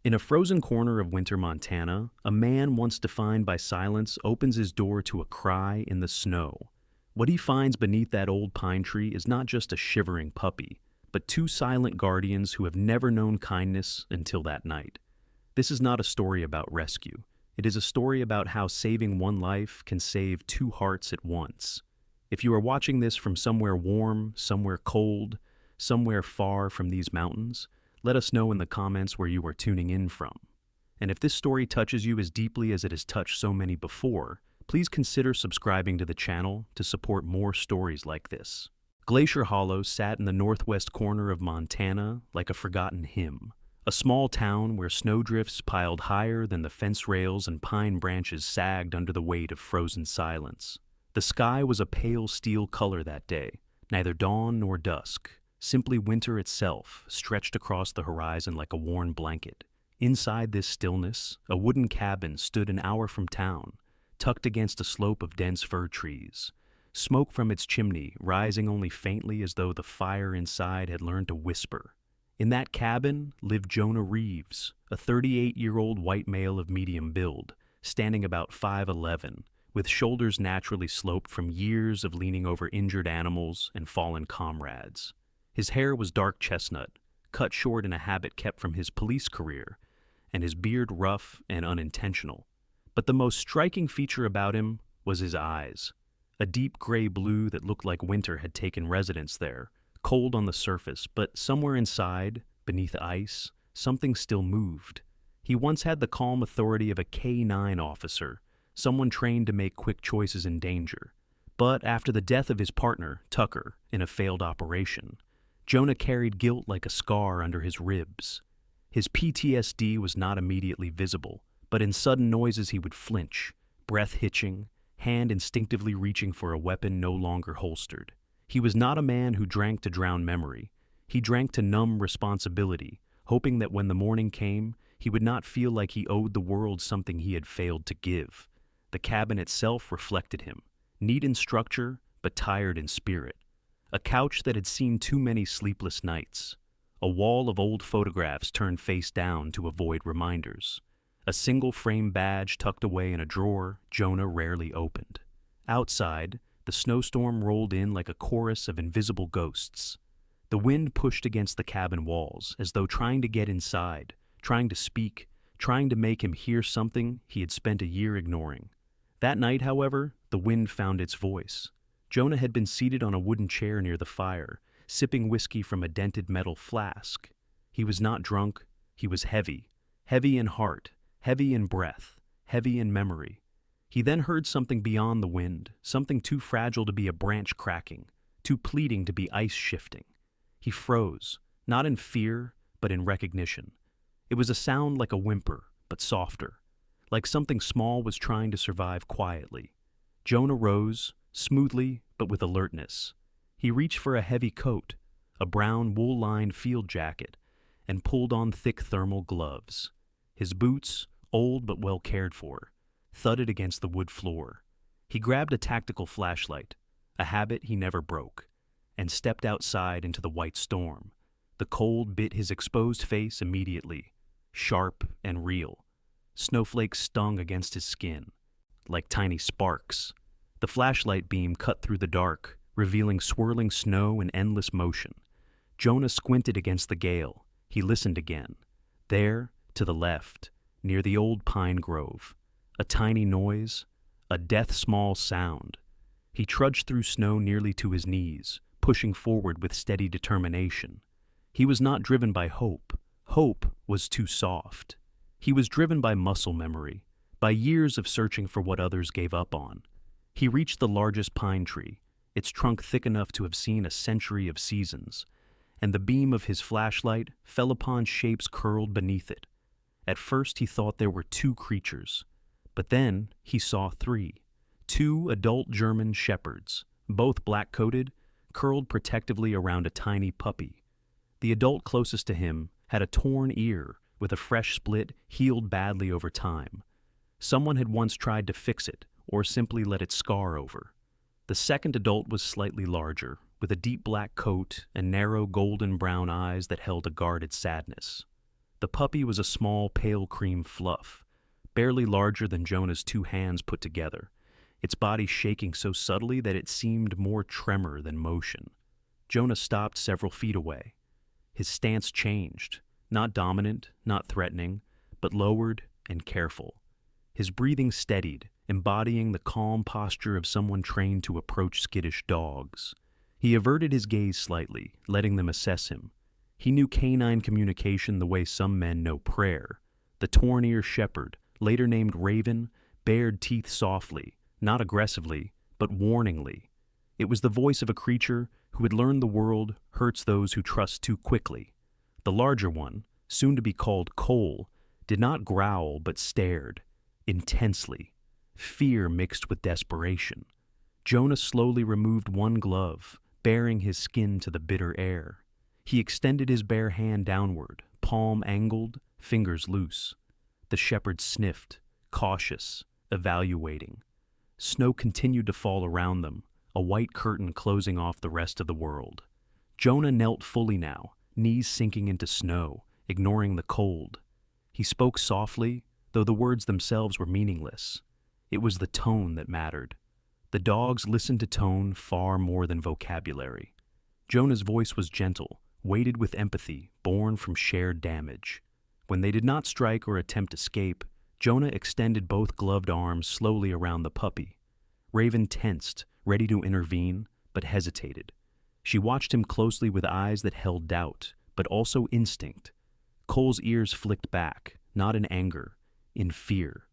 In a frozen corner of winter Montana, a man once defined by silence opens his door to a cry in the snow. What he finds beneath that old pine tree is not just a shivering puppy, but two silent guardians who have never known kindness until that night. This is not a story about rescue. It is a story about how saving one life can save two hearts at once. If you are watching this from somewhere warm, somewhere cold, somewhere far from these mountains, let us know in the comments where you are tuning in from. And if this story touches you as deeply as it has touched so many before, please consider subscribing to the channel to support more stories like this. Glacier Hollow sat in the northwest corner of Montana like a forgotten hymn, a small town where snowdrifts piled higher than the fence rails and pine branches sagged under the weight of frozen silence. The sky was a pale steel color that day, neither dawn nor dusk, simply winter itself stretched across the horizon like a worn blanket. Inside this stillness, a wooden cabin stood an hour from town, tucked against a slope of dense fir trees, smoke from its chimney rising only faintly as though the fire inside had learned to whisper. In that cabin lived Jonah Reeves, a 38-year-old white male of medium build, standing about 5'11", with shoulders naturally sloped from years of leaning over injured animals and fallen comrades. His hair was dark chestnut, cut short in a habit kept from his police career, and his beard rough and unintentional. But the most striking feature about him was his eyes, a deep gray blue that looked like winter had taken residence there, cold on the surface, but somewhere inside, beneath ice, something still moved. He once had the calm authority of a K-9 officer, someone trained to make quick choices in danger. But after the death of his partner, Tucker, in a failed operation, Jonah carried guilt like a scar under his ribs. His PTSD was not immediately visible, but in sudden noises he would flinch, breath hitching, hand instinctively reaching for a weapon no longer holstered. He was not a man who drank to drown memory. He drank to numb responsibility, hoping that when the morning came, he would not feel like he owed the world something he had failed to give. The cabin itself reflected him, neat in structure, but tired in spirit. A couch that had seen too many sleepless nights. A wall of old photographs turned face down to avoid reminders. A single frame badge tucked away in a drawer Jonah rarely opened. Outside, the snowstorm rolled in like a chorus of invisible ghosts. The wind pushed against the cabin walls as though trying to get inside, trying to speak, trying to make him hear something he had spent a year ignoring. That night, however, the wind found its voice. Jonah had been seated on a wooden chair near the fire, sipping whiskey from a dented metal flask. He was not drunk, he was heavy, heavy in heart, heavy in breath, heavy in memory. He then heard something beyond the wind, something too fragile to be a branch cracking, too pleading to be ice shifting. He froze, not in fear, but in recognition. It was a sound like a whimper, but softer, like something small was trying to survive quietly. Jonah rose, smoothly but with alertness. He reached for a heavy coat, a brown wool-lined field jacket, and pulled on thick thermal gloves. His boots, old but well cared for, thudded against the wood floor. He grabbed a tactical flashlight, a habit he never broke, and stepped outside into the white storm. The cold bit his exposed face immediately, sharp and real. Snowflakes stung against his skin, like tiny sparks. The flashlight beam cut through the dark, revealing swirling snow in endless motion. Jonah squinted against the gale. He listened again. There, to the left, near the old pine grove, a tiny noise, a death-small sound. He trudged through snow nearly to his knees, pushing forward with steady determination. He was not driven by hope. Hope was too soft. He was driven by muscle memory, by years of searching for what others gave up on. He reached the largest pine tree, its trunk thick enough to have seen a century of seasons, and the beam of his flashlight fell upon shapes curled beneath it. At first he thought there were two creatures, but then he saw three. Two adult German shepherds, both black-coated, curled protectively around a tiny puppy. The adult closest to him had a torn ear with a fresh split healed badly over time. Someone had once tried to fix it, or simply let it scar over. The second adult was slightly larger, with a deep black coat and narrow golden brown eyes that held a guarded sadness. The The puppy was a small, pale cream fluff, barely larger than Jonah's two hands put together, its body shaking so subtly that it seemed more tremor than motion. Jonah stopped several feet away. His stance changed, not dominant, not threatening, but lowered and careful. His breathing steadied, embodying the calm posture of someone trained to approach skittish dogs. He averted his gaze slightly, letting them assess him. He knew canine communication the way some men know prayer. The torn-ear shepherd, later named Raven, bared teeth softly, not aggressively, but warningly. It was the voice of a creature who had learned the world hurts those who trust too quickly. The larger one, soon to be called Cole, did not growl but stared, intensely, fear mixed with desperation. Jonah slowly removed one glove, baring his skin to the bitter air. He extended his bare hand downward, palm angled, fingers loose. The shepherd sniffed, cautious, evaluating. Snow continued to fall around them, a white curtain closing off the rest of the world. Jonah knelt fully now, knees sinking into snow, ignoring the cold. He spoke softly, though the words themselves were meaningless. It was the tone that mattered. The dogs listened to tone far more than vocabulary. Jonah's voice was gentle, weighted with empathy, born from shared damage. When they did not strike or attempt escape, Jonah extended both gloved arms slowly around the puppy. Raven tensed, ready to intervene, but hesitated. She watched him closely with eyes that held doubt, but also instinct. Cole's ears flicked back, not in anger, in fear.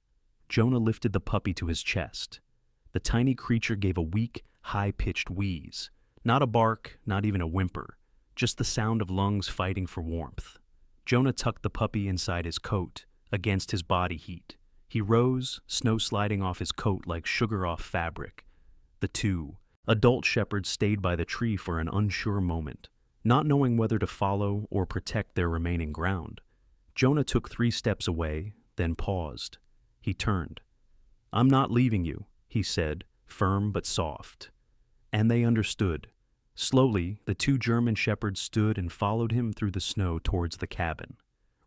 Jonah lifted the puppy to his chest. The tiny creature gave a weak, high-pitched wheeze. Not a bark, not even a whimper, just the sound of lungs fighting for warmth. Jonah tucked the puppy inside his coat, against his body heat. He rose, snow sliding off his coat like sugar off fabric. The two, adult shepherds, stayed by the tree for an unsure moment, not knowing whether to follow or protect their remaining ground. Jonah took 3 steps away, then paused. He turned. "I'm not leaving you," he said, firm but soft. And they understood. Slowly, the 2 German shepherds stood and followed him through the snow towards the cabin.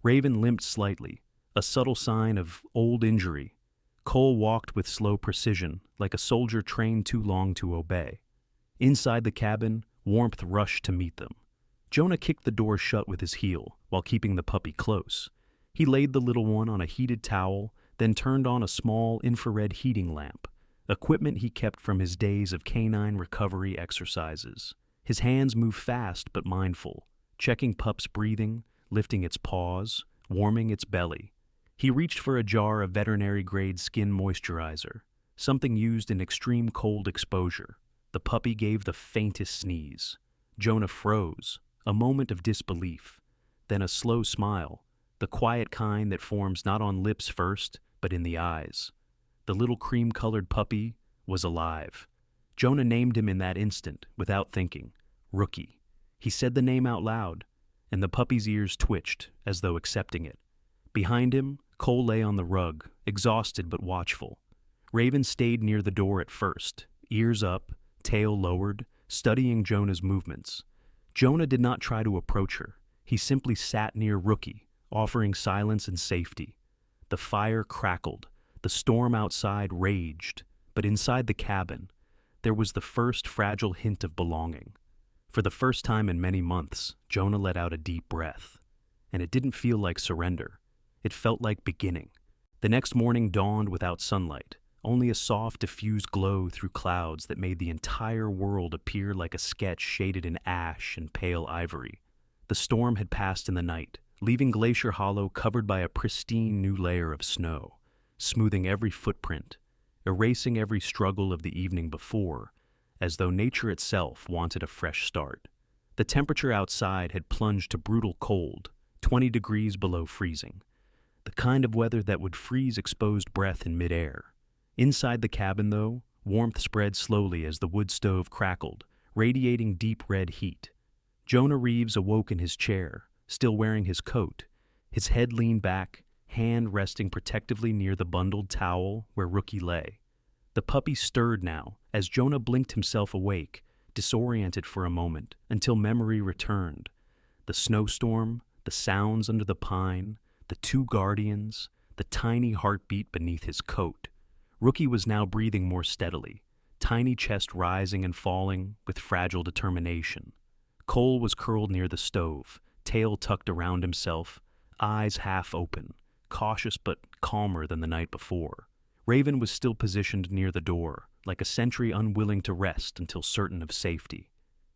Raven limped slightly, a subtle sign of old injury. Cole walked with slow precision, like a soldier trained too long to obey. Inside the cabin, warmth rushed to meet them. Jonah kicked the door shut with his heel, while keeping the puppy close. He laid the little one on a heated towel, then turned on a small infrared heating lamp, equipment he kept from his days of canine recovery exercises. His hands moved fast but mindful, checking pup's breathing, lifting its paws, warming its belly. He reached for a jar of veterinary-grade skin moisturizer, something used in extreme cold exposure. The puppy gave the faintest sneeze. Jonah froze, a moment of disbelief, then a slow smile, the quiet kind that forms not on lips first, but in the eyes. The little cream-colored puppy was alive. Jonah named him in that instant, without thinking. Rookie. He said the name out loud, and the puppy's ears twitched, as though accepting it. Behind him, Cole lay on the rug, exhausted but watchful. Raven stayed near the door at first, ears up, tail lowered, studying Jonah's movements. Jonah did not try to approach her. He simply sat near Rookie, offering silence and safety. The fire crackled. The storm outside raged, but inside the cabin, there was the first fragile hint of belonging. For the first time in many months, Jonah let out a deep breath. And it didn't feel like surrender. It felt like beginning. The next morning dawned without sunlight, only a soft, diffused glow through clouds that made the entire world appear like a sketch shaded in ash and pale ivory. The storm had passed in the night, leaving Glacier Hollow covered by a pristine new layer of snow, smoothing every footprint, erasing every struggle of the evening before, as though nature itself wanted a fresh start. The temperature outside had plunged to brutal cold, 20 degrees below freezing, the kind of weather that would freeze exposed breath in midair. Inside the cabin, though, warmth spread slowly as the wood stove crackled, radiating deep red heat. Jonah Reeves awoke in his chair, still wearing his coat, his head leaned back, hand resting protectively near the bundled towel where Rookie lay. The puppy stirred now, as Jonah blinked himself awake, disoriented for a moment, until memory returned. The snowstorm, the sounds under the pine, the two guardians, the tiny heartbeat beneath his coat. Rookie was now breathing more steadily, tiny chest rising and falling with fragile determination. Cole was curled near the stove, tail tucked around himself, eyes half open, cautious but calmer than the night before. Raven was still positioned near the door, like a sentry unwilling to rest until certain of safety.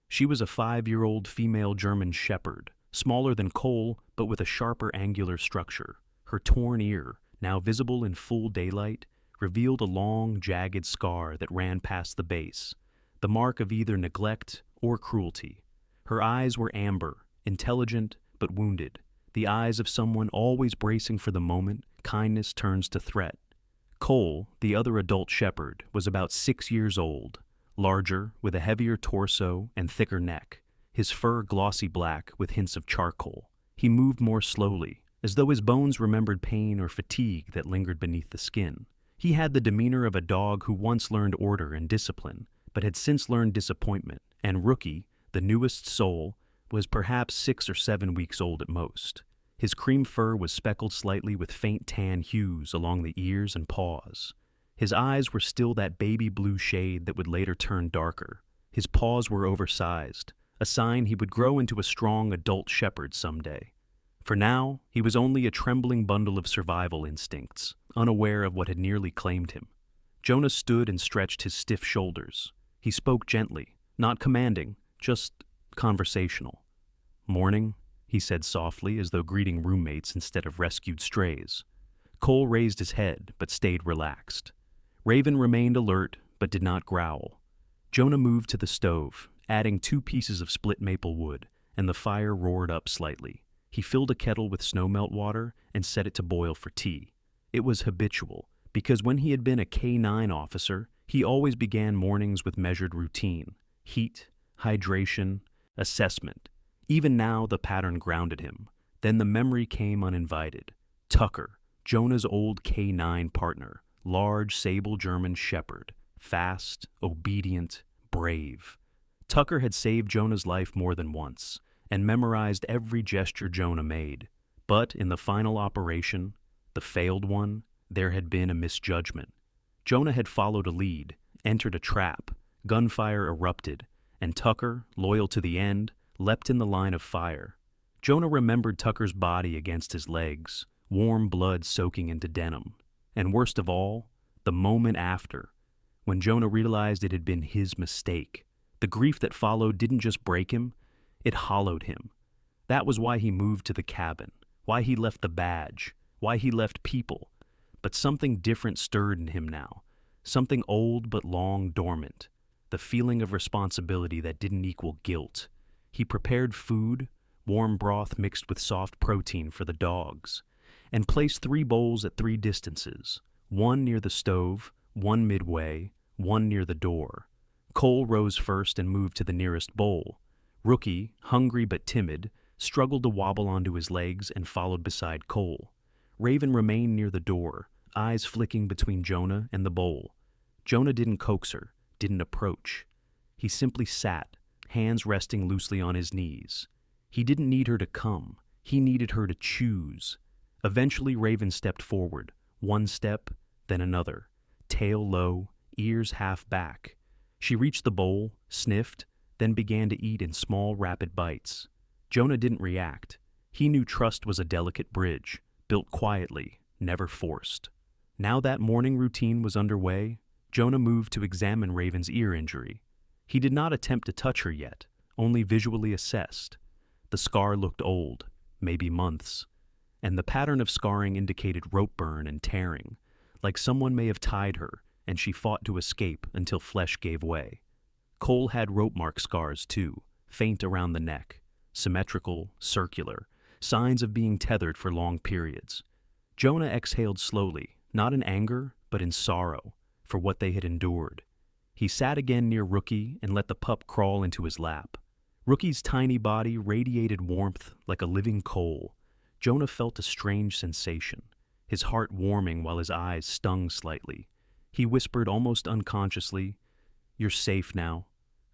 She was a 5-year-old female German shepherd, smaller than Cole but with a sharper angular structure. Her torn ear, now visible in full daylight, revealed a long, jagged scar that ran past the base, the mark of either neglect or cruelty. Her eyes were amber, intelligent but wounded, the eyes of someone always bracing for the moment kindness turns to threat. Cole, the other adult shepherd, was about 6 years old, larger, with a heavier torso and thicker neck, his fur glossy black with hints of charcoal. He moved more slowly, as though his bones remembered pain or fatigue that lingered beneath the skin. He had the demeanor of a dog who once learned order and discipline, but had since learned disappointment, and Rookie, the newest soul, was perhaps 6 or 7 weeks old at most. His cream fur was speckled slightly with faint tan hues along the ears and paws. His eyes were still that baby blue shade that would later turn darker. His paws were oversized, a sign he would grow into a strong adult shepherd someday. For now, he was only a trembling bundle of survival instincts, unaware of what had nearly claimed him. Jonah stood and stretched his stiff shoulders. He spoke gently, not commanding, just conversational. "Morning," he said softly, as though greeting roommates instead of rescued strays. Cole raised his head, but stayed relaxed. Raven remained alert, but did not growl. Jonah moved to the stove, adding 2 pieces of split maple wood, and the fire roared up slightly. He filled a kettle with snowmelt water and set it to boil for tea. It was habitual, because when he had been a K-9 officer, he always began mornings with measured routine: heat, hydration, assessment. Even now, the pattern grounded him. Then the memory came uninvited. Tucker, Jonah's old K-9 partner, large sable German shepherd, fast, obedient, brave. Tucker had saved Jonah's life more than once, and memorized every gesture Jonah made. But in the final operation, the failed one, there had been a misjudgment. Jonah had followed a lead, entered a trap, gunfire erupted, and Tucker, loyal to the end, leapt in the line of fire. Jonah remembered Tucker's body against his legs, warm blood soaking into denim. And worst of all, the moment after, when Jonah realized it had been his mistake. The grief that followed didn't just break him, it hollowed him. That was why he moved to the cabin, why he left the badge, why he left people. But something different stirred in him now, something old but long dormant, the feeling of responsibility that didn't equal guilt. He prepared food, warm broth mixed with soft protein for the dogs, and placed 3 bowls at 3 distances, 1 near the stove, 1 midway, 1 near the door. Cole rose first and moved to the nearest bowl. Rookie, hungry but timid, struggled to wobble onto his legs and followed beside Cole. Raven remained near the door, eyes flicking between Jonah and the bowl. Jonah didn't coax her, didn't approach. He simply sat, hands resting loosely on his knees. He didn't need her to come. He needed her to choose. Eventually, Raven stepped forward, 1 step, then another, tail low, ears half back. She reached the bowl, sniffed, then began to eat in small, rapid bites. Jonah didn't react. He knew trust was a delicate bridge, built quietly, never forced. Now that morning routine was underway, Jonah moved to examine Raven's ear injury. He did not attempt to touch her yet, only visually assessed. The scar looked old, maybe months, and the pattern of scarring indicated rope burn and tearing, like someone may have tied her and she fought to escape until flesh gave way. Cole had rope mark scars too, faint around the neck, symmetrical, circular, signs of being tethered for long periods. Jonah exhaled slowly, not in anger, but in sorrow, for what they had endured. He sat again near Rookie and let the pup crawl into his lap. Rookie's tiny body radiated warmth like a living coal. Jonah felt a strange sensation, his heart warming while his eyes stung slightly. He whispered almost unconsciously, "You're safe now.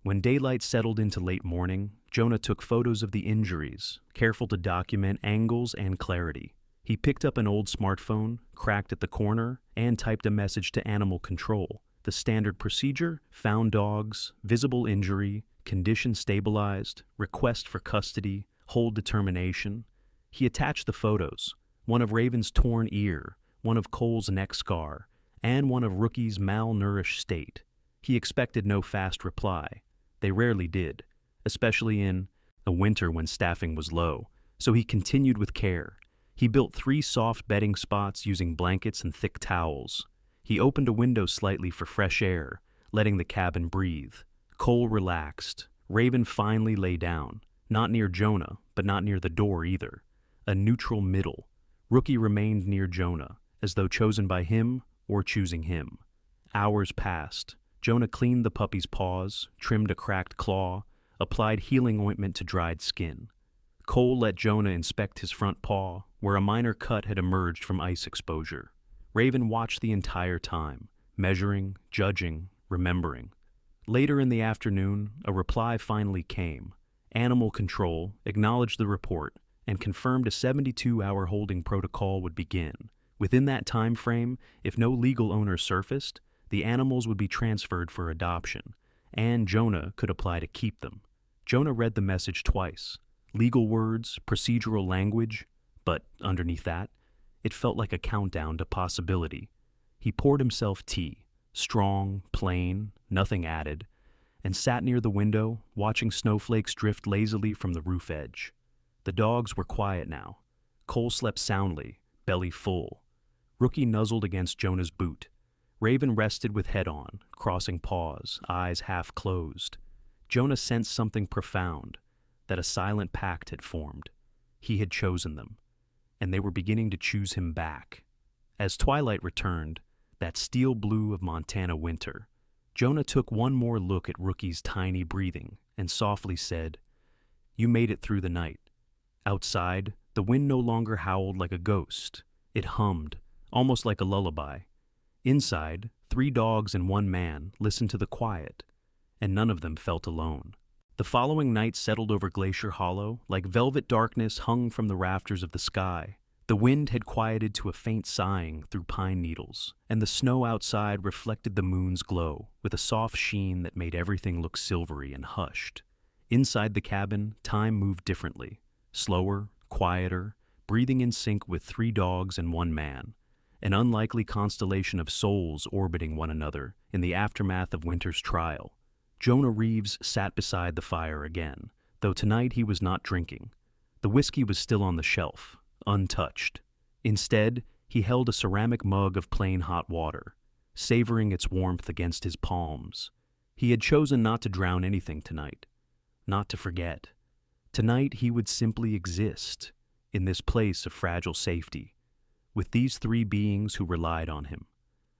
When daylight settled into late morning, Jonah took photos of the injuries, careful to document angles and clarity. He picked up an old smartphone, cracked at the corner, and typed a message to animal control. The standard procedure: found dogs, visible injury, condition stabilized, request for custody, hold determination. He attached the photos: one of Raven's torn ear, one of Cole's neck scar, and one of Rookie's malnourished state. He expected no fast reply. They rarely did, especially in a winter when staffing was low, so he continued with care. He built 3 soft bedding spots using blankets and thick towels. He opened a window slightly for fresh air, letting the cabin breathe. Cole relaxed. Raven finally lay down, not near Jonah, but not near the door either. A neutral middle. Rookie remained near Jonah, as though chosen by him or choosing him. Hours passed. Jonah cleaned the puppy's paws, trimmed a cracked claw, applied healing ointment to dried skin. Cole let Jonah inspect his front paw, where a minor cut had emerged from ice exposure. Raven watched the entire time, measuring, judging, remembering. Later in the afternoon, a reply finally came. Animal Control acknowledged the report and confirmed a 72-hour holding protocol would begin. Within that time frame, if no legal owner surfaced, the animals would be transferred for adoption, and Jonah could apply to keep them. Jonah read the message twice. Legal words, procedural language, but underneath that, it felt like a countdown to possibility. He poured himself tea, strong, plain, nothing added, and sat near the window, watching snowflakes drift lazily from the roof edge. The dogs were quiet now. Cole slept soundly, belly full. Rookie nuzzled against Jonah's boot. Raven rested with head on, crossing paws, eyes half closed. Jonah sensed something profound, that a silent pact had formed. He had chosen them, and they were beginning to choose him back. As twilight returned, that steel blue of Montana winter, Jonah took one more look at Rookie's tiny breathing and softly said, "You made it through the night." Outside, the wind no longer howled like a ghost. It hummed, almost like a lullaby. Inside, 3 dogs and 1 man listened to the quiet, and none of them felt alone. The following night settled over Glacier Hollow like velvet darkness hung from the rafters of the sky. The wind had quieted to a faint sighing through pine needles, and the snow outside reflected the moon's glow with a soft sheen that made everything look silvery and hushed. Inside the cabin, time moved differently, slower, quieter, breathing in sync with 3 dogs and 1 man. An unlikely constellation of souls orbiting one another in the aftermath of winter's trial. Jonah Reeves sat beside the fire again, though tonight he was not drinking. The whiskey was still on the shelf, untouched. Instead, he held a ceramic mug of plain hot water, savoring its warmth against his palms. He had chosen not to drown anything tonight, not to forget. Tonight he would simply exist in this place of fragile safety, with these 3 beings who relied on him.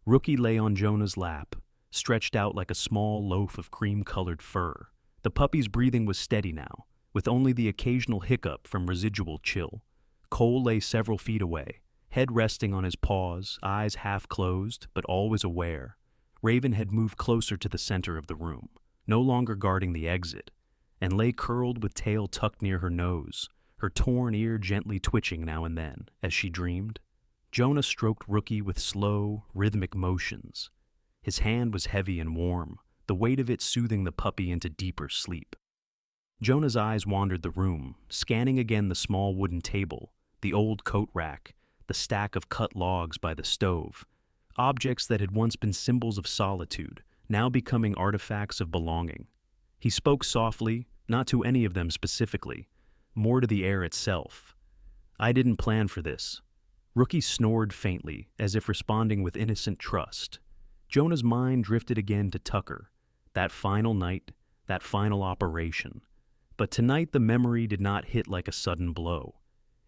Rookie lay on Jonah's lap, stretched out like a small loaf of cream-colored fur. The puppy's breathing was steady now, with only the occasional hiccup from residual chill. Cole lay several feet away, head resting on his paws, eyes half closed, but always aware. Raven had moved closer to the center of the room, no longer guarding the exit, and lay curled with tail tucked near her nose, her torn ear gently twitching now and then, as she dreamed. Jonah stroked Rookie with slow, rhythmic motions. His hand was heavy and warm, the weight of it soothing the puppy into deeper sleep. Jonah's eyes wandered the room, scanning again the small wooden table, the old coat rack, the stack of cut logs by the stove, objects that had once been symbols of solitude, now becoming artifacts of belonging. He spoke softly, not to any of them specifically, more to the air itself. "I didn't plan for this." Rookie snored faintly, as if responding with innocent trust. Jonah's mind drifted again to Tucker, that final night, that final operation. But tonight the memory did not hit like a sudden blow.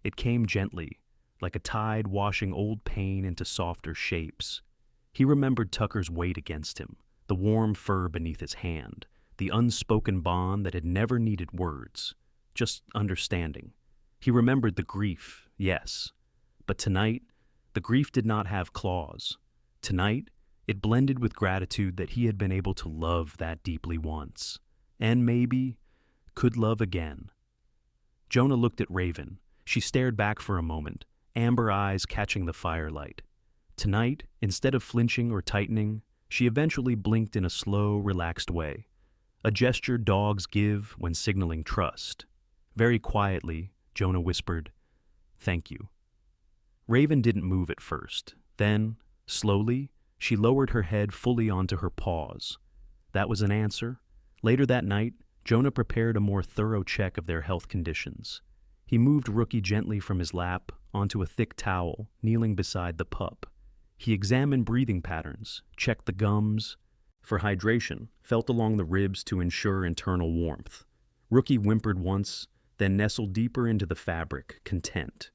It came gently, like a tide washing old pain into softer shapes. He remembered Tucker's weight against him, the warm fur beneath his hand, the unspoken bond that had never needed words, just understanding. He remembered the grief, yes. But tonight, the grief did not have claws. Tonight, it blended with gratitude that he had been able to love that deeply once. and maybe could love again. Jonah looked at Raven. She stared back for a moment, amber eyes catching the firelight. Tonight, instead of flinching or tightening, she eventually blinked in a slow, relaxed way, a gesture dogs give when signaling trust. Very quietly, Jonah whispered, "Thank you." Raven didn't move at first. Then, slowly, she lowered her head fully onto her paws. That was an answer. Later that night, Jonah prepared a more thorough check of their health conditions. He moved Rookie gently from his lap onto a thick towel, kneeling beside the pup. He examined breathing patterns, checked the gums for hydration, felt along the ribs to ensure internal warmth. Rookie whimpered once, then nestled deeper into the fabric, content.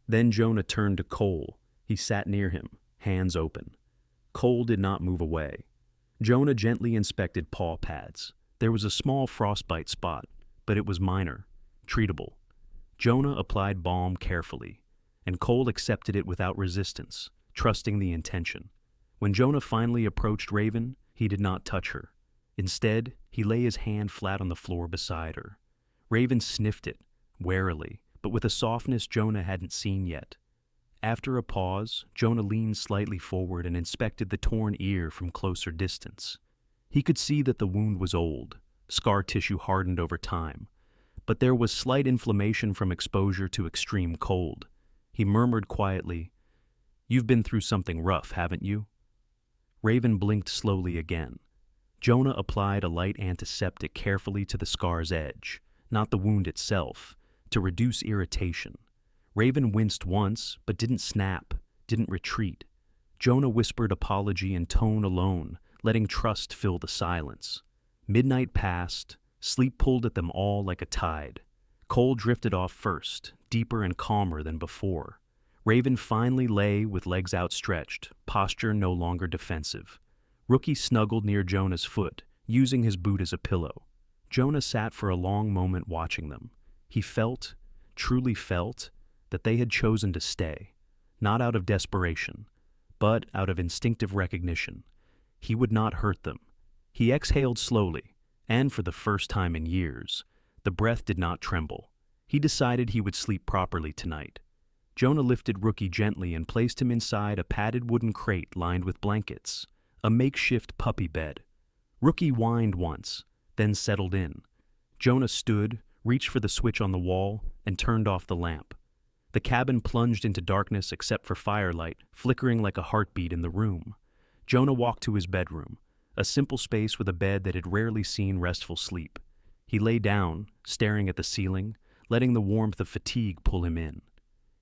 Then Jonah turned to Cole. He sat near him, hands open. Cole did not move away. Jonah gently inspected paw pads. There was a small frostbite spot, but it was minor, treatable. Jonah applied balm carefully, and Cole accepted it without resistance, trusting the intention. When Jonah finally approached Raven, he did not touch her. Instead, he lay his hand flat on the floor beside her. Raven sniffed it, warily, but with a softness Jonah hadn't seen yet. After a pause, Jonah leaned slightly forward and inspected the torn ear from closer distance. He could see that the wound was old, scar tissue hardened over time, but there was slight inflammation from exposure to extreme cold. He murmured quietly, "You've been through something rough, haven't you?" Raven blinked slowly again. Jonah applied a light antiseptic carefully to the scar's edge, not the wound itself, to reduce irritation. Raven winced once, but didn't snap, didn't retreat. Jonah whispered apology in tone alone, letting trust fill the silence. Midnight passed, sleep pulled at them all like a tide. Cole drifted off first, deeper and calmer than before. Raven finally lay with legs outstretched, posture no longer defensive. Rookie snuggled near Jonah's foot, using his boot as a pillow. Jonah sat for a long moment watching them. He felt, truly felt, that they had chosen to stay, not out of desperation, but out of instinctive recognition. He would not hurt them. He exhaled slowly, and for the first time in years, the breath did not tremble. He decided he would sleep properly tonight. Jonah lifted Rookie gently and placed him inside a padded wooden crate lined with blankets, a makeshift puppy bed. Rookie whined once, then settled in. Jonah stood, reached for the switch on the wall, and turned off the lamp. The cabin plunged into darkness except for firelight, flickering like a heartbeat in the room. Jonah walked to his bedroom, a simple space with a bed that had rarely seen restful sleep. He lay down, staring at the ceiling, letting the warmth of fatigue pull him in.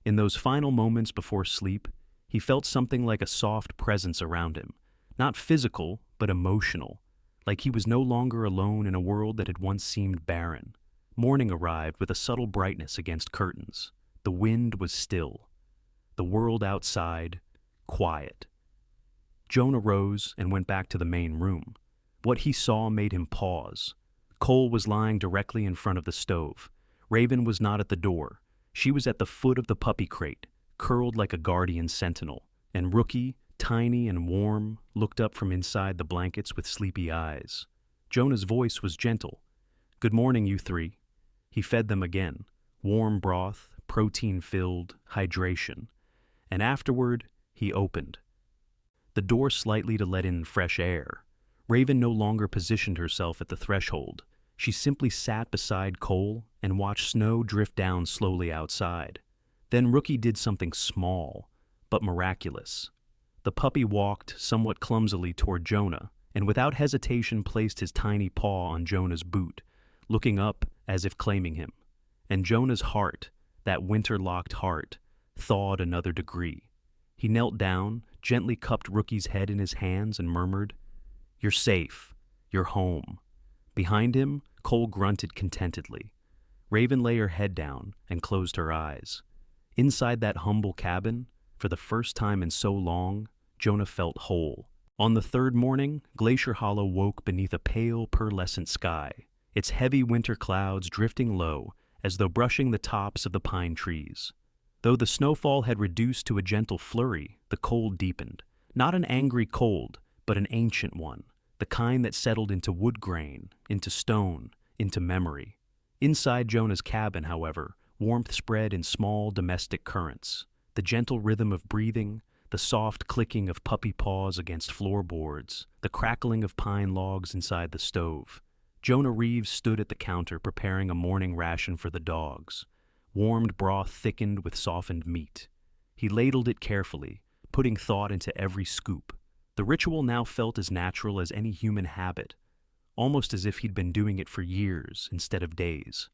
In those final moments before sleep, he felt something like a soft presence around him, not physical, but emotional, like he was no longer alone in a world that had once seemed barren. Morning arrived with a subtle brightness against curtains. The wind was still. The world outside, quiet. Jonah rose and went back to the main room. What he saw made him pause. Cole was lying directly in front of the stove. Raven was not at the door. She was at the foot of the puppy crate, curled like a guardian sentinel, and Rookie, tiny and warm, looked up from inside the blankets with sleepy eyes. Jonah's voice was gentle. "Good morning, you three." He fed them again, warm broth, protein-filled, hydration. And afterward, he opened the door slightly to let in fresh air. Raven no longer positioned herself at the threshold. She simply sat beside Cole and watched snow drift down slowly outside. Then Rookie did something small, but miraculous. The puppy walked somewhat clumsily toward Jonah, and without hesitation placed his tiny paw on Jonah's boot, looking up as if claiming him. And Jonah's heart, that winter-locked heart, thawed another degree. He knelt down, gently cupped Rookie's head in his hands and murmured, "You're safe. You're home." Behind him, Cole grunted contentedly. Raven lay her head down and closed her eyes. Inside that humble cabin, for the first time in so long, Jonah felt whole. On the third morning, Glacier Hollow woke beneath a pale, pearlescent sky, its heavy winter clouds drifting low as though brushing the tops of the pine trees. Though the snowfall had reduced to a gentle flurry, the cold deepened. Not an angry cold, but an ancient one, the kind that settled into wood grain, into stone, into memory. Inside Jonah's cabin, however, warmth spread in small domestic currents, the gentle rhythm of breathing, the soft clicking of puppy paws against floorboards, the crackling of pine logs inside the stove. Jonah Reeves stood at the counter preparing a morning ration for the dogs. Warmed broth thickened with softened meat. He ladled it carefully, putting thought into every scoop. The ritual now felt as natural as any human habit, almost as if he'd been doing it for years instead of days.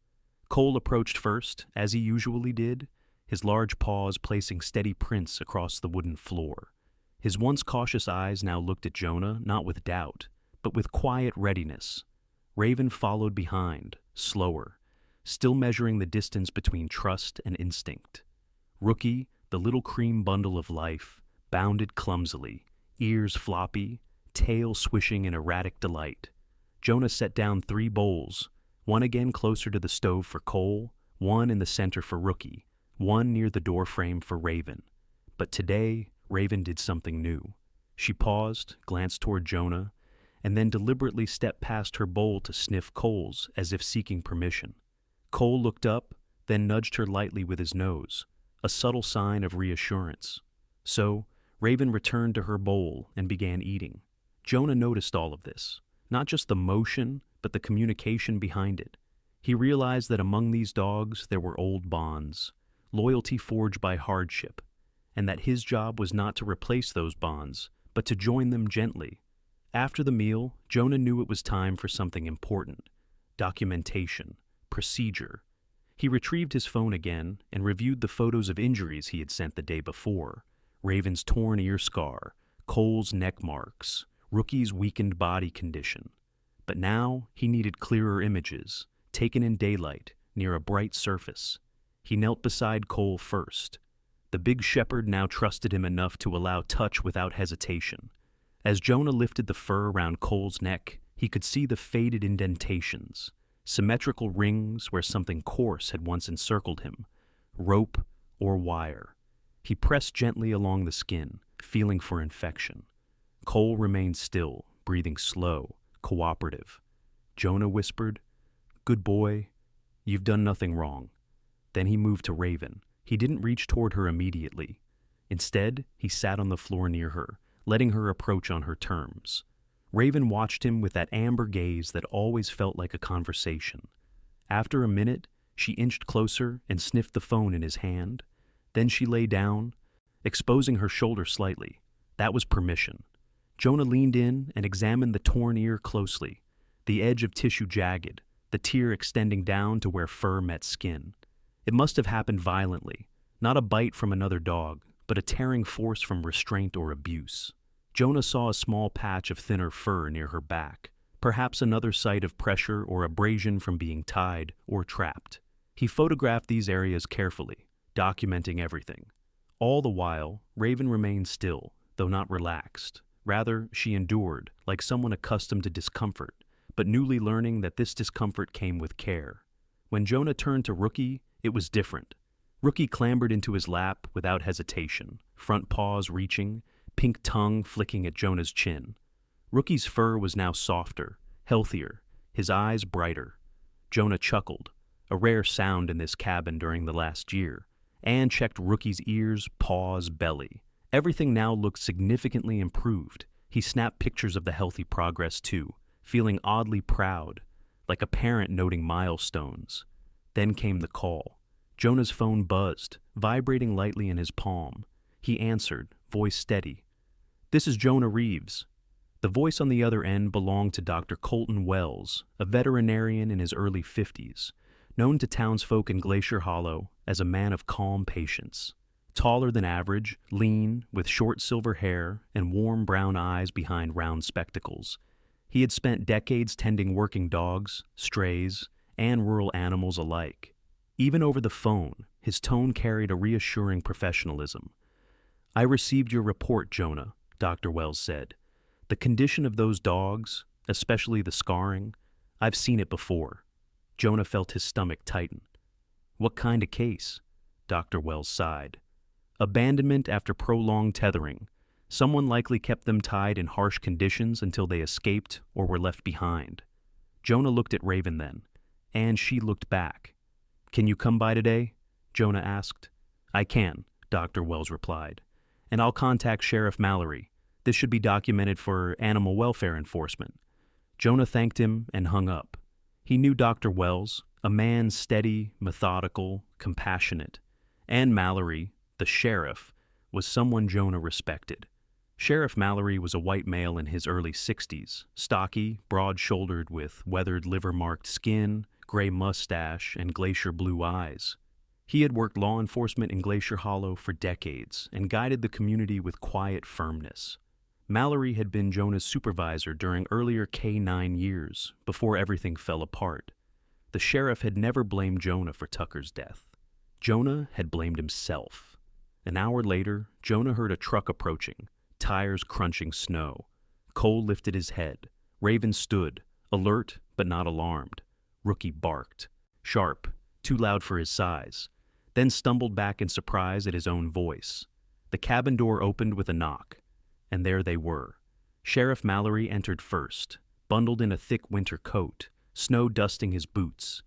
Cole approached first, as he usually did, his large paws placing steady prints across the wooden floor. His once cautious eyes now looked at Jonah not with doubt, but with quiet readiness. Raven followed behind, slower, still measuring the distance between trust and instinct. Rookie, the little cream bundle of life, bounded clumsily, ears floppy, tail swishing in erratic delight. Jonah set down 3 bowls, one again closer to the stove for Cole, one in the center for Rookie, one near the doorframe for Raven. But today, Raven did something new. She paused, glanced toward Jonah, and then deliberately stepped past her bowl to sniff Cole's as if seeking permission. Cole looked up, then nudged her lightly with his nose, a subtle sign of reassurance. So, Raven returned to her bowl and began eating. Jonah noticed all of this, not just the motion, but the communication behind it. He realized that among these dogs there were old bonds, loyalty forged by hardship, and that his job was not to replace those bonds, but to join them gently. After the meal, Jonah knew it was time for something important: documentation, procedure. He retrieved his phone again and reviewed the photos of injuries he had sent the day before: Raven's torn ear scar, Cole's neck marks, Rookie's weakened body condition. But now he needed clearer images, taken in daylight, near a bright surface. He knelt beside Cole first. The big shepherd now trusted him enough to allow touch without hesitation. As Jonah lifted the fur around Cole's neck, he could see the faded indentations, symmetrical rings where something coarse had once encircled him, rope or wire. He pressed gently along the skin, feeling for infection. Cole remained still, breathing slow, cooperative. Jonah whispered, "Good boy, you've done nothing wrong." Then he moved to Raven. He didn't reach toward her immediately. Instead, he sat on the floor near her, letting her approach on her terms. Raven watched him with that amber gaze that always felt like a conversation. After a minute, she inched closer and sniffed the phone in his hand. Then she lay down, exposing her shoulder slightly. That was permission. Jonah leaned in and examined the torn ear closely, the edge of tissue jagged, the tear extending down to where fur met skin. It must have happened violently, not a bite from another dog, but a tearing force from restraint or abuse. Jonah saw a small patch of thinner fur near her back, perhaps another site of pressure or abrasion from being tied or trapped. He photographed these areas carefully, documenting everything. All the while, Raven remained still, though not relaxed. Rather, she endured, like someone accustomed to discomfort, but newly learning that this discomfort came with care. When Jonah turned to Rookie, it was different. Rookie clambered into his lap without hesitation, front paws reaching, pink tongue flicking at Jonah's chin. Rookie's fur was now softer, healthier, his eyes brighter. Jonah chuckled, a rare sound in this cabin during the last year, and checked Rookie's ears, paws, belly. Everything now looked significantly improved. He snapped pictures of the healthy progress too, feeling oddly proud, like a parent noting milestones. Then came the call. Jonah's phone buzzed, vibrating lightly in his palm. He answered, voice steady. "This is Jonah Reeves." The voice on the other end belonged to Dr. Colton Wells, a veterinarian in his early 50s, known to townsfolk in Glacier Hollow as a man of calm patience. Taller than average, lean, with short silver hair and warm brown eyes behind round spectacles. He had spent decades tending working dogs, strays, and rural animals alike. Even over the phone, his tone carried a reassuring professionalism. "I received your report, Jonah," Dr. Wells said. "The condition of those dogs, especially the scarring, I've seen it before." Jonah felt his stomach tighten. "What kind of case?" Dr. Wells sighed. "Abandonment after prolonged tethering. Someone likely kept them tied in harsh conditions until they escaped or were left behind. Jonah looked at Raven then, and she looked back. "Can you come by today?" Jonah asked. "I can," Dr. Wells replied. "And I'll contact Sheriff Mallory. This should be documented for animal welfare enforcement." Jonah thanked him and hung up. He knew Dr. Wells, a man steady, methodical, compassionate, and Mallory, the sheriff, was someone Jonah respected. Sheriff Mallory was a white male in his early 60s, stocky, broad-shouldered with weathered liver-marked skin, gray mustache, and glacier blue eyes. He had worked law enforcement in Glacier Hollow for decades and guided the community with quiet firmness. Mallory had been Jonah's supervisor during earlier K-9 years, before everything fell apart. The sheriff had never blamed Jonah for Tucker's death. Jonah had blamed himself. An hour later, Jonah heard a truck approaching, tires crunching snow. Cole lifted his head. Raven stood, alert but not alarmed. Rookie barked, sharp, too loud for his size, then stumbled back in surprise at his own voice. The cabin door opened with a knock, and there they were. Sheriff Mallory entered first, bundled in a thick winter coat, snow dusting his boots.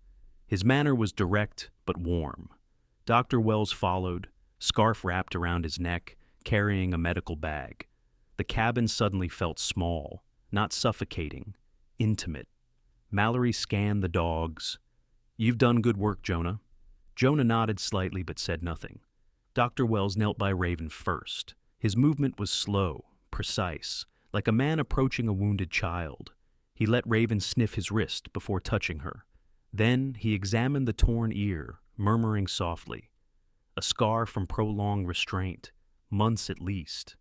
His manner was direct but warm. Dr. Wells followed, scarf wrapped around his neck, carrying a medical bag. The cabin suddenly felt small, not suffocating, intimate. Mallory scanned the dogs. "You've done good work, Jonah." Jonah nodded slightly but said nothing. Dr. Wells knelt by Raven first. His movement was slow, precise, like a man approaching a wounded child. He let Raven sniff his wrist before touching her. Then he examined the torn ear, murmuring softly. A scar from prolonged restraint, months at least.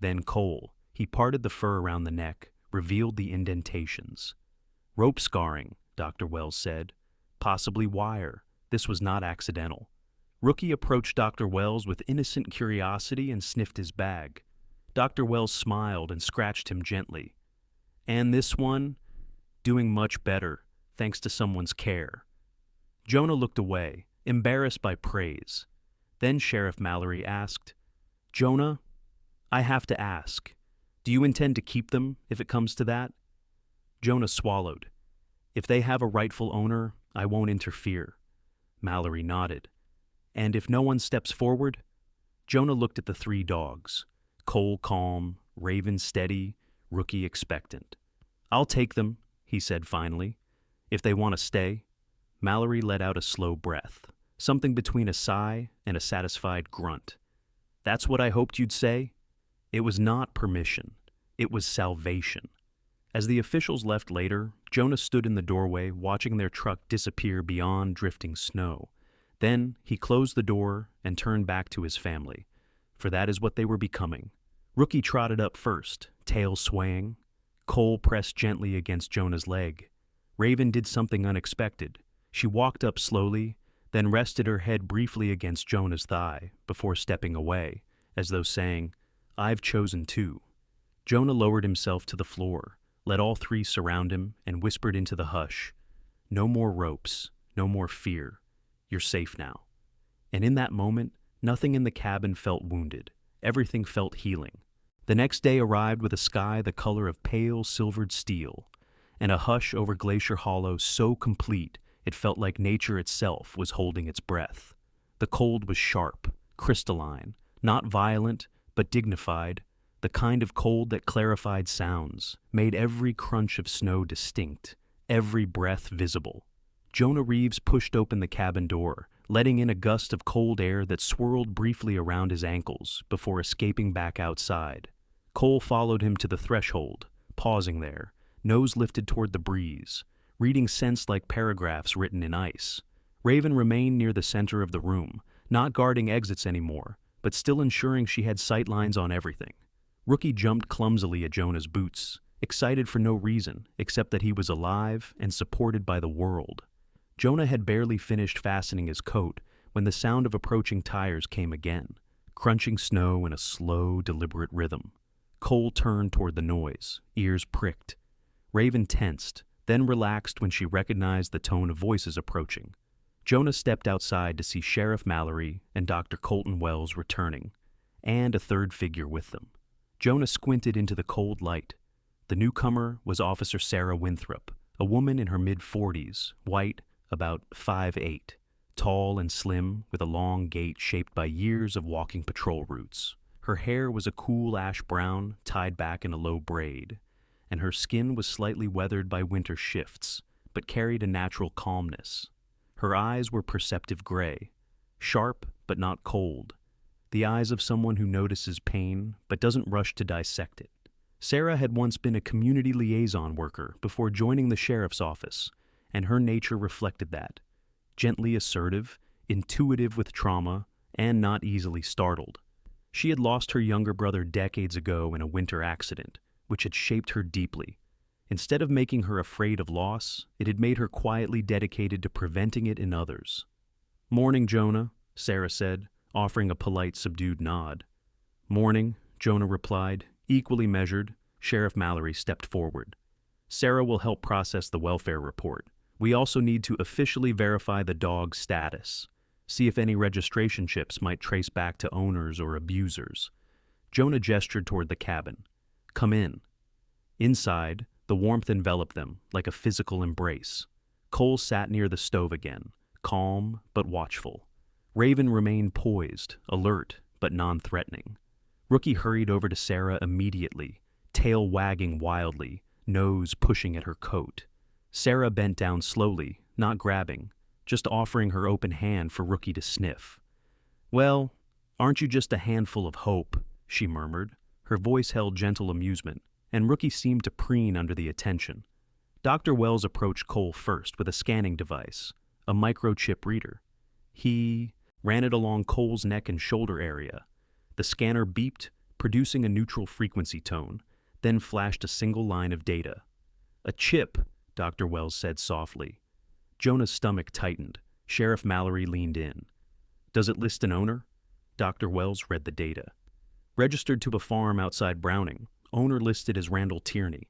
Then Cole. He parted the fur around the neck, revealed the indentations. "Rope scarring," Dr. Wells said. "Possibly wire. This was not accidental." Rookie approached Dr. Wells with innocent curiosity and sniffed his bag. Dr. Wells smiled and scratched him gently. "And this one? Doing much better, thanks to someone's care." Jonah looked away, embarrassed by praise. Then Sheriff Mallory asked, "Jonah, I have to ask, do you intend to keep them if it comes to that?" Jonah swallowed. "If they have a rightful owner, I won't interfere." Mallory nodded. "And if no one steps forward?" Jonah looked at the three dogs. Cole calm, Raven steady, Rookie expectant. "I'll take them," he said finally, "if they want to stay." Mallory let out a slow breath, something between a sigh and a satisfied grunt. "That's what I hoped you'd say." It was not permission. It was salvation. As the officials left later, Jonah stood in the doorway watching their truck disappear beyond drifting snow. Then he closed the door and turned back to his family, for that is what they were becoming. Rookie trotted up first, tail swaying. Cole pressed gently against Jonah's leg. Raven did something unexpected. She walked up slowly, then rested her head briefly against Jonah's thigh before stepping away, as though saying, "I've chosen too." Jonah lowered himself to the floor, let all three surround him, and whispered into the hush, "No more ropes, no more fear. You're safe now." And in that moment, nothing in the cabin felt wounded. Everything felt healing. The next day arrived with a sky the color of pale silvered steel, and a hush over Glacier Hollow so complete it felt like nature itself was holding its breath. The cold was sharp, crystalline, not violent, but dignified, the kind of cold that clarified sounds, made every crunch of snow distinct, every breath visible. Jonah Reeves pushed open the cabin door, letting in a gust of cold air that swirled briefly around his ankles before escaping back outside. Cole followed him to the threshold, pausing there, nose lifted toward the breeze, reading scents like paragraphs written in ice. Raven remained near the center of the room, not guarding exits anymore, but still ensuring she had sightlines on everything. Rookie jumped clumsily at Jonah's boots, excited for no reason except that he was alive and supported by the world. Jonah had barely finished fastening his coat when the sound of approaching tires came again, crunching snow in a slow, deliberate rhythm. Cole turned toward the noise, ears pricked. Raven tensed, then relaxed when she recognized the tone of voices approaching. Jonah stepped outside to see Sheriff Mallory and Dr. Colton Wells returning, and a third figure with them. Jonah squinted into the cold light. The newcomer was Officer Sarah Winthrop, a woman in her mid-40s, white, about 5'8", tall and slim, with a long gait shaped by years of walking patrol routes. Her hair was a cool ash brown, tied back in a low braid, and her skin was slightly weathered by winter shifts, but carried a natural calmness. Her eyes were perceptive gray, sharp but not cold, the eyes of someone who notices pain but doesn't rush to dissect it. Sarah had once been a community liaison worker before joining the sheriff's office, and her nature reflected that. Gently assertive, intuitive with trauma, and not easily startled. She had lost her younger brother decades ago in a winter accident, which had shaped her deeply. Instead of making her afraid of loss, it had made her quietly dedicated to preventing it in others. "Morning, Jonah," Sarah said, offering a polite, subdued nod. "Morning," Jonah replied, equally measured. Sheriff Mallory stepped forward. "Sarah will help process the welfare report. We also need to officially verify the dog's status, see if any registration chips might trace back to owners or abusers." Jonah gestured toward the cabin. "Come in." Inside, the warmth enveloped them like a physical embrace. Cole sat near the stove again, calm but watchful. Raven remained poised, alert but non-threatening. Rookie hurried over to Sarah immediately, tail wagging wildly, nose pushing at her coat. Sarah bent down slowly, not grabbing, just offering her open hand for Rookie to sniff. "Well, aren't you just a handful of hope?" she murmured. Her voice held gentle amusement, and Rookie seemed to preen under the attention. Dr. Wells approached Cole first with a scanning device, a microchip reader. He ran it along Cole's neck and shoulder area. The scanner beeped, producing a neutral frequency tone, then flashed a single line of data. "A chip," Dr. Wells said softly. Jonah's stomach tightened. Sheriff Mallory leaned in. "Does it list an owner?" Dr. Wells read the data. "Registered to a farm outside Browning. Owner listed as Randall Tierney."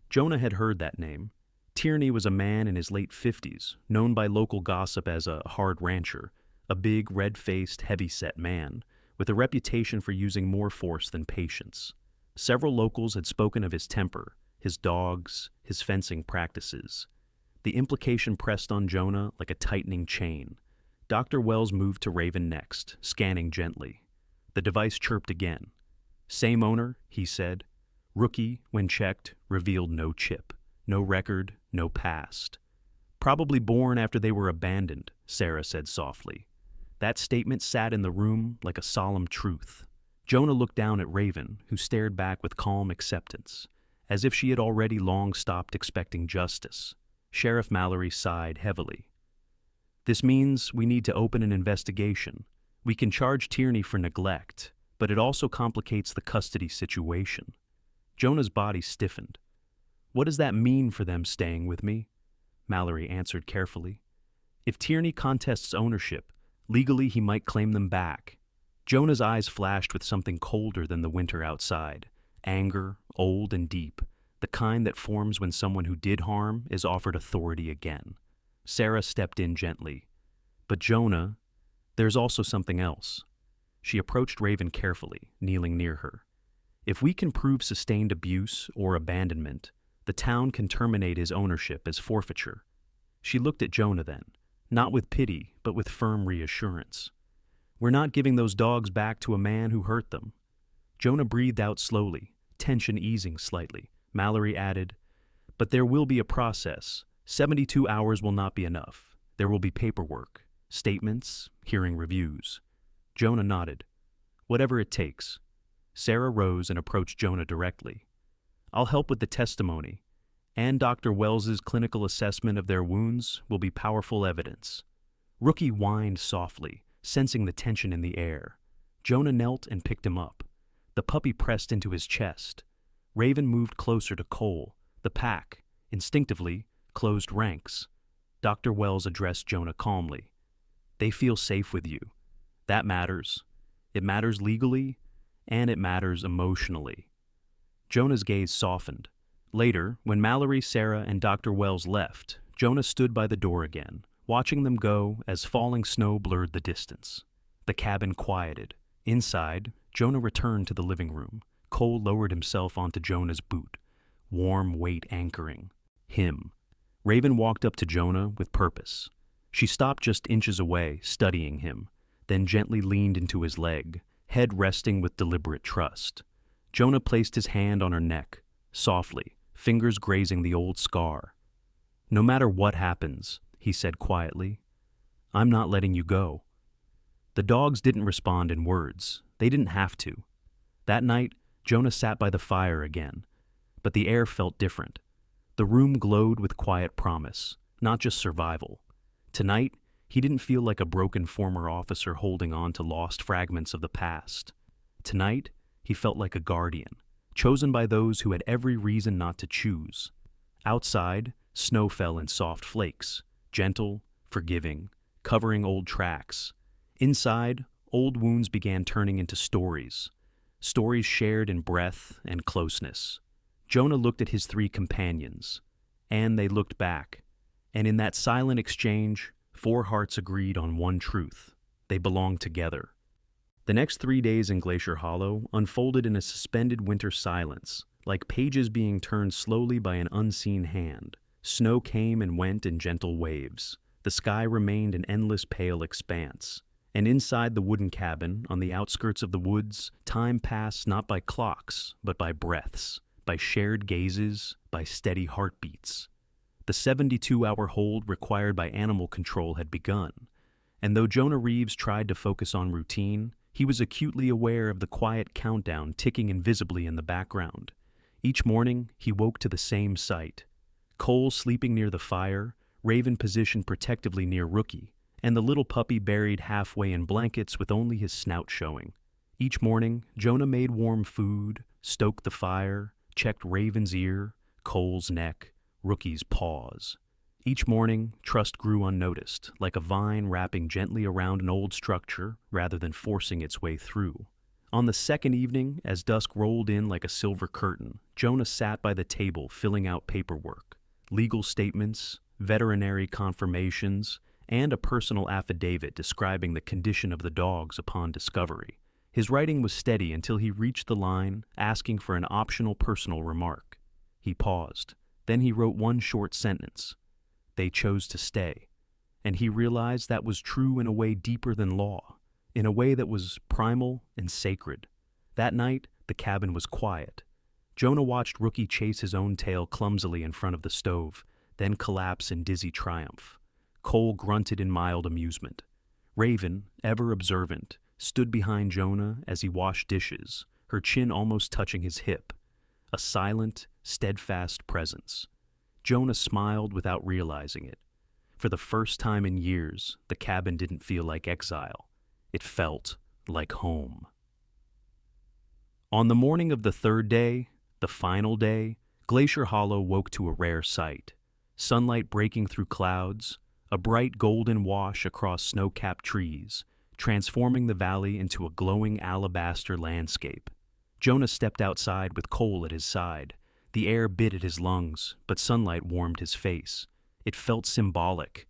Jonah had heard that name. Tierney was a man in his late 50s, known by local gossip as a hard rancher, a big, red-faced, heavy-set man, with a reputation for using more force than patience. Several locals had spoken of his temper, his dogs, his fencing practices. The implication pressed on Jonah like a tightening chain. Dr. Wells moved to Raven next, scanning gently. The device chirped again. "Same owner," he said. Rookie, when checked, revealed no chip, no record, no past. "Probably born after they were abandoned," Sarah said softly. That statement sat in the room like a solemn truth. Jonah looked down at Raven, who stared back with calm acceptance, as if she had already long stopped expecting justice. Sheriff Mallory sighed heavily. "This means we need to open an investigation. We can charge Tierney for neglect, but it also complicates the custody situation." Jonah's body stiffened. "What does that mean for them staying with me?" Mallory answered carefully. "If Tierney contests ownership, legally he might claim them back." Jonah's eyes flashed with something colder than the winter outside. Anger, old and deep, the kind that forms when someone who did harm is offered authority again. Sarah stepped in gently. "But Jonah, there's also something else." She approached Raven carefully, kneeling near her. "If we can prove sustained abuse or abandonment, the town can terminate his ownership as forfeiture." She looked at Jonah then, not with pity, but with firm reassurance. "We're not giving those dogs back to a man who hurt them." Jonah breathed out slowly, tension easing slightly. Mallory added, "But there will be a process. 72 hours will not be enough. There will be paperwork, statements, hearing reviews." Jonah nodded. "Whatever it takes." Sarah rose and approached Jonah directly. "I'll help with the testimony, and Dr. Wells's clinical assessment of their wounds will be powerful evidence." Rookie whined softly, sensing the tension in the air. Jonah knelt and picked him up. The puppy pressed into his chest. Raven moved closer to Cole. The pack, instinctively, closed ranks. Dr. Wells addressed Jonah calmly. "They feel safe with you. That matters. It matters legally, and it matters emotionally." Jonah's gaze softened. Later, when Mallory, Sarah, and Dr. Wells left, Jonah stood by the door again, watching them go as falling snow blurred the distance. The cabin quieted. Inside, Jonah returned to the living room. Cole lowered himself onto Jonah's boot, warm weight anchoring. Him. Raven walked up to Jonah with purpose. She stopped just inches away, studying him, then gently leaned into his leg, head resting with deliberate trust. Jonah placed his hand on her neck, softly, fingers grazing the old scar. "No matter what happens," he said quietly, "I'm not letting you go." The dogs didn't respond in words. They didn't have to. That night, Jonah sat by the fire again, but the air felt different. The room glowed with quiet promise, not just survival. Tonight, he didn't feel like a broken former officer holding on to lost fragments of the past. Tonight, he felt like a guardian, chosen by those who had every reason not to choose. Outside, snow fell in soft flakes, gentle, forgiving, covering old tracks. Inside, old wounds began turning into stories shared in breath and closeness. Jonah looked at his 3 companions, and they looked back. And in that silent exchange, 4 hearts agreed on one truth: they belonged together. The next 3 days in Glacier Hollow unfolded in a suspended winter silence, like pages being turned slowly by an unseen hand. Snow came and went in gentle waves. The sky remained an endless pale expanse. And inside the wooden cabin, on the outskirts of the woods, time passed not by clocks, but by breaths, by shared gazes, by steady heartbeats. The 72-hour hold required by animal control had begun, and though Jonah Reeves tried to focus on routine, he was acutely aware of the quiet countdown ticking invisibly in the background. Each morning, he woke to the same sight: Cole sleeping near the fire, Raven positioned protectively near Rookie, and the little puppy buried halfway in blankets with only his snout showing. Each morning, Jonah made warm food, stoked the fire, checked Raven's ear, Cole's neck, Rookie's paws. Each morning, trust grew unnoticed, like a vine wrapping gently around an old structure rather than forcing its way through. On the second evening, as dusk rolled in like a silver curtain, Jonah sat by the table filling out paperwork, legal statements, veterinary confirmations, and a personal affidavit describing the condition of the dogs upon discovery. His writing was steady until he reached the line asking for an optional personal remark. He paused. Then he wrote one short sentence: "They chose to stay." And he realized that was true in a way deeper than law, in a way that was primal and sacred. That night, the cabin was quiet. Jonah watched Rookie chase his own tail clumsily in front of the stove, then collapse in dizzy triumph. Cole grunted in mild amusement. Raven, ever observant, stood behind Jonah as he washed dishes, her chin almost touching his hip. A silent, steadfast presence. Jonah smiled without realizing it. For the first time in years, the cabin didn't feel like exile. It felt like home. On the morning of the 3rd day, the final day, Glacier Hollow woke to a rare sight. Sunlight breaking through clouds, a bright golden wash across snow-capped trees, transforming the valley into a glowing alabaster landscape. Jonah stepped outside with Cole at his side. The air bit at his lungs, but sunlight warmed his face. It felt symbolic,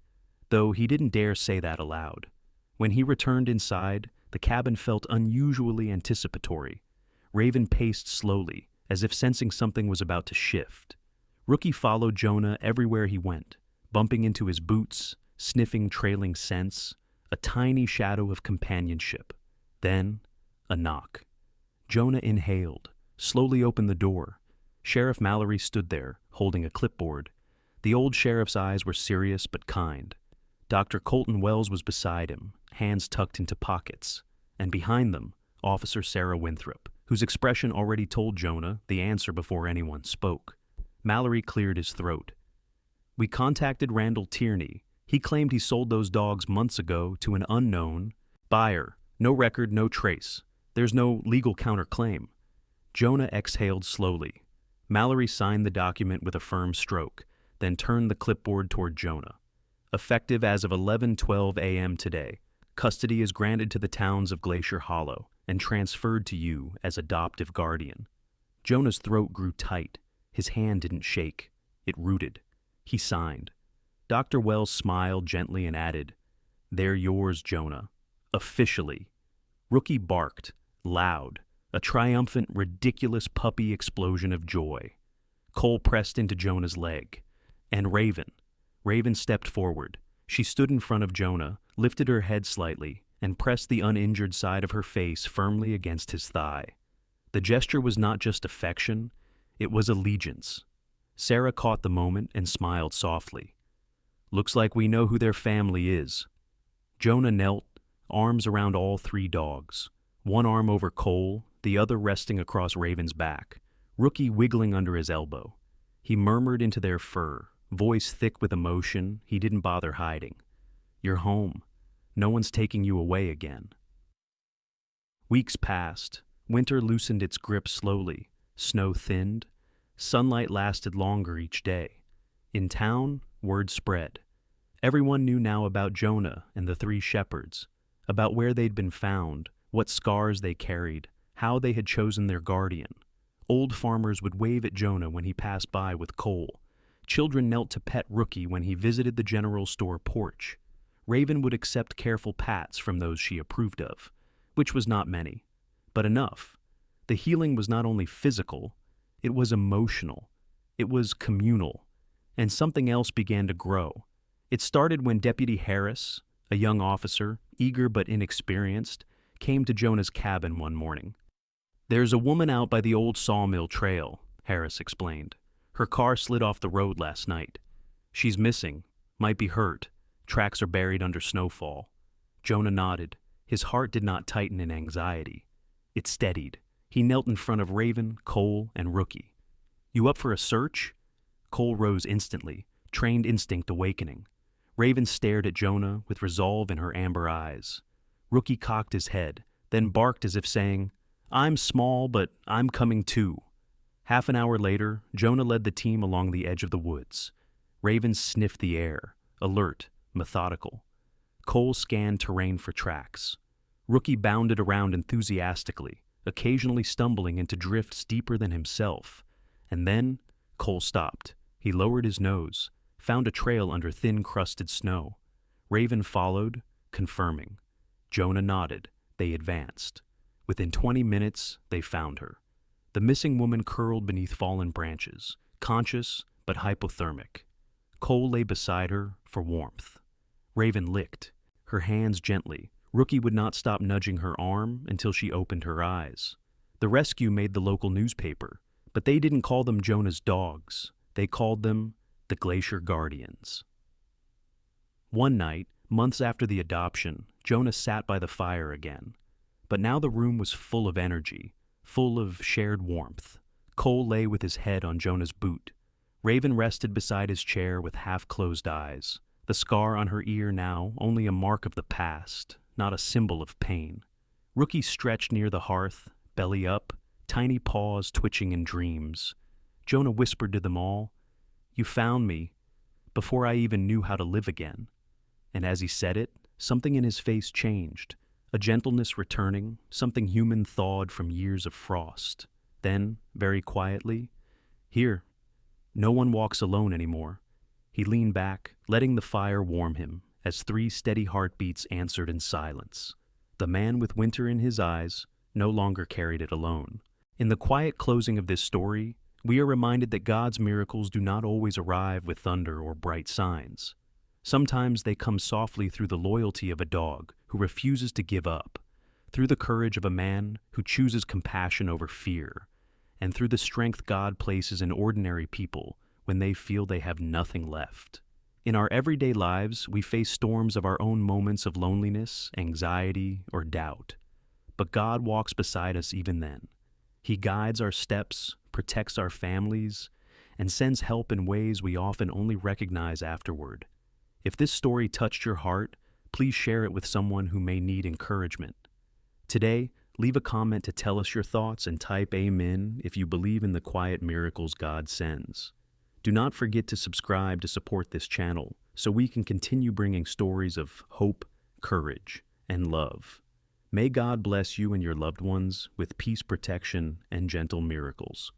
though he didn't dare say that aloud. When he returned inside, the cabin felt unusually anticipatory. Raven paced slowly, as if sensing something was about to shift. Rookie followed Jonah everywhere he went, bumping into his boots, sniffing trailing scents, a tiny shadow of companionship. Then, a knock. Jonah inhaled, slowly opened the door. Sheriff Mallory stood there, holding a clipboard. The old sheriff's eyes were serious but kind. Dr. Colton Wells was beside him, hands tucked into pockets, and behind them, Officer Sarah Winthrop, whose expression already told Jonah the answer before anyone spoke. Mallory cleared his throat. "We contacted Randall Tierney. He claimed he sold those dogs months ago to an unknown buyer. No record, no trace. There's no legal counterclaim." Jonah exhaled slowly. Mallory signed the document with a firm stroke, then turned the clipboard toward Jonah. "Effective as of 11:12 a.m. today, custody is granted to the towns of Glacier Hollow and transferred to you as adoptive guardian." Jonah's throat grew tight. His hand didn't shake. It rooted. He signed. Dr. Wells smiled gently and added, "They're yours, Jonah. Officially." Rookie barked, loud, a triumphant, ridiculous puppy explosion of joy. Cole pressed into Jonah's leg. And Raven. Raven stepped forward. She stood in front of Jonah, lifted her head slightly, and pressed the uninjured side of her face firmly against his thigh. The gesture was not just affection, it was allegiance. Sarah caught the moment and smiled softly. Looks like we know who their family is. Jonah knelt, arms around all three dogs, one arm over Cole, the other resting across Raven's back, Rookie wiggling under his elbow. He murmured into their fur, voice thick with emotion he didn't bother hiding. You're home. No one's taking you away again. Weeks passed. Winter loosened its grip slowly. Snow thinned. Sunlight lasted longer each day. In town, word spread. Everyone knew now about Jonah and the three shepherds, about where they'd been found, what scars they carried, how they had chosen their guardian. Old farmers would wave at Jonah when he passed by with Cole. Children knelt to pet Rookie when he visited the general store porch. Raven would accept careful pats from those she approved of, which was not many, but enough. The healing was not only physical, it was emotional, it was communal, and something else began to grow. It started when Deputy Harris, a young officer, eager but inexperienced, came to Jonah's cabin one morning. There's a woman out by the old sawmill trail, Harris explained. Her car slid off the road last night. She's missing, might be hurt. Tracks are buried under snowfall. Jonah nodded. His heart did not tighten in anxiety. It steadied. He knelt in front of Raven, Cole, and Rookie. You up for a search? Cole rose instantly, trained instinct awakening. Raven stared at Jonah with resolve in her amber eyes. Rookie cocked his head, then barked as if saying, I'm small, but I'm coming too. Half an hour later, Jonah led the team along the edge of the woods. Raven sniffed the air, alert, methodical. Cole scanned terrain for tracks. Rookie bounded around enthusiastically, occasionally stumbling into drifts deeper than himself. And then, Cole stopped. He lowered his nose, found a trail under thin-crusted snow. Raven followed, confirming. Jonah nodded. They advanced. Within 20 minutes, they found her. The missing woman curled beneath fallen branches, conscious but hypothermic. Cole lay beside her for warmth. Raven licked, her hands gently. Rookie would not stop nudging her arm until she opened her eyes. The rescue made the local newspaper, but they didn't call them Jonah's dogs. They called them the Glacier Guardians. One night, months after the adoption, Jonah sat by the fire again. But now the room was full of energy, full of shared warmth. Cole lay with his head on Jonah's boot. Raven rested beside his chair with half-closed eyes. The scar on her ear now only a mark of the past, not a symbol of pain. Rookie stretched near the hearth, belly up, tiny paws twitching in dreams. Jonah whispered to them all, You found me, before I even knew how to live again. And as he said it, something in his face changed, a gentleness returning, something human thawed from years of frost. Then, very quietly, Here, no one walks alone anymore. He leaned back, letting the fire warm him, as 3 steady heartbeats answered in silence. The man with winter in his eyes no longer carried it alone. In the quiet closing of this story, we are reminded that God's miracles do not always arrive with thunder or bright signs. Sometimes they come softly through the loyalty of a dog who refuses to give up, through the courage of a man who chooses compassion over fear, and through the strength God places in ordinary people when they feel they have nothing left. In our everyday lives, we face storms of our own moments of loneliness, anxiety, or doubt. But God walks beside us even then. He guides our steps, protects our families, and sends help in ways we often only recognize afterward. If this story touched your heart, please share it with someone who may need encouragement. Today, leave a comment to tell us your thoughts and type Amen if you believe in the quiet miracles God sends. Do not forget to subscribe to support this channel so we can continue bringing stories of hope, courage, and love. May God bless you and your loved ones with peace, protection, and gentle miracles.